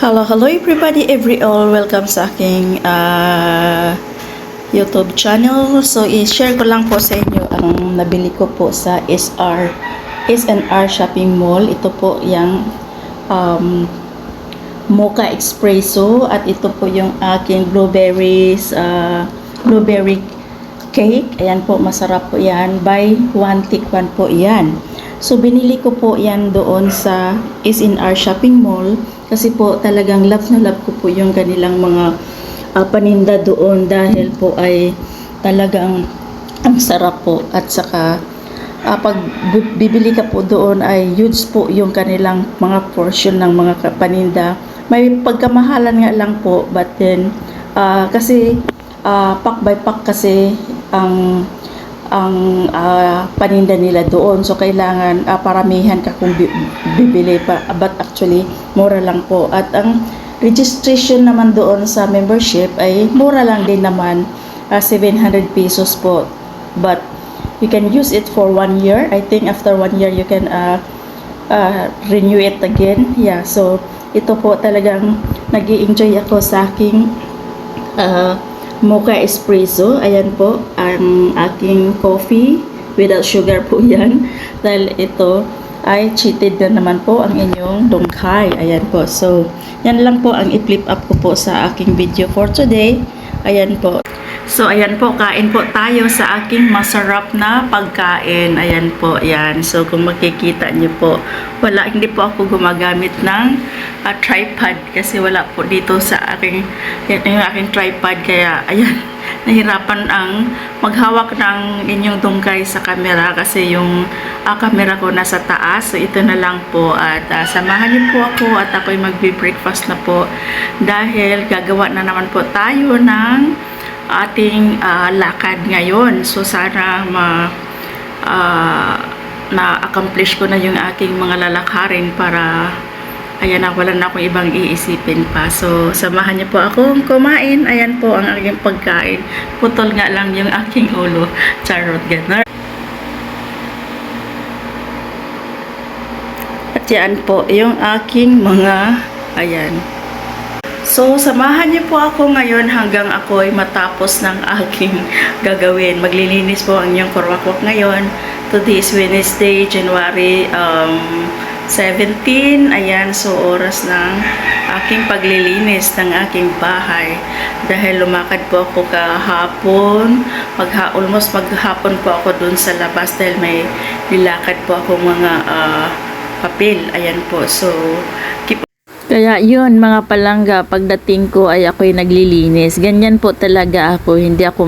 Hello everybody, all. Welcome sa aking YouTube channel. So, i-share ko lang po sa inyo ang nabili ko po sa S&R Shopping Mall. Ito po yung Mocha Espresso at ito po yung aking blueberry cake. Ayan po, masarap po yan. Buy one, take one po yan. So, binili ko po yan doon sa S&R Shopping Mall kasi po talagang love na love ko po yung kanilang mga paninda doon dahil po ay talagang ang sarap po at saka pag bibili ka po doon ay huge po yung kanilang mga portion ng mga paninda. May pagkamahalan nga lang po but then kasi pack by pack kasi ang paninda nila doon. So, kailangan paramihan ka kung bibili pa. But actually, mura lang po. At ang registration naman doon sa membership ay mura lang din naman. 700 pesos po. But, you can use it for 1 year. I think after 1 year, you can renew it again. Yeah, so, ito po talagang nag-i-enjoy ako sa aking Mocha Espresso. Ayan po ang aking coffee without sugar po yan dahil ito ay cheated na naman po ang inyong dungkay. Ayan po, so yan lang po ang i-flip up ko po sa aking video for today. Ayan po, so ayan po, kain po tayo sa aking masarap na pagkain. Ayan po, yan. So kung makikita nyo po, hindi po ako gumagamit ng tripod kasi wala po dito sa aking tripod, kaya ayan, nahirapan ang maghawak ng inyong tungkay sa camera kasi yung camera ko nasa taas. So ito na lang po at samahan niyo po ako at ako'y magbe-breakfast na po dahil gagawa na naman po tayo ng ating lakad ngayon. So sana na-accomplish ko na yung aking mga lalakarin para ayan na, wala na akong ibang iisipin pa. So, samahan niyo po akong kumain. Ayan po ang aking pagkain. Putol nga lang yung aking ulo. Charot, gano'n. At yan po, yung aking mga, ayan. So, samahan niyo po ako ngayon hanggang ako'y matapos ng aking gagawin. Maglilinis po ang inyong korwakwak ngayon. Today is Wednesday, January 17. Ayan, so oras ng aking paglilinis ng aking bahay. Dahil lumakad po ako kahapon. Almost maghapon po ako dun sa labas dahil may nilakad po ako mga papel. Ayan po, so kaya yun mga palangga, pagdating ko ay ako'y naglilinis. Ganyan po talaga ako, hindi ako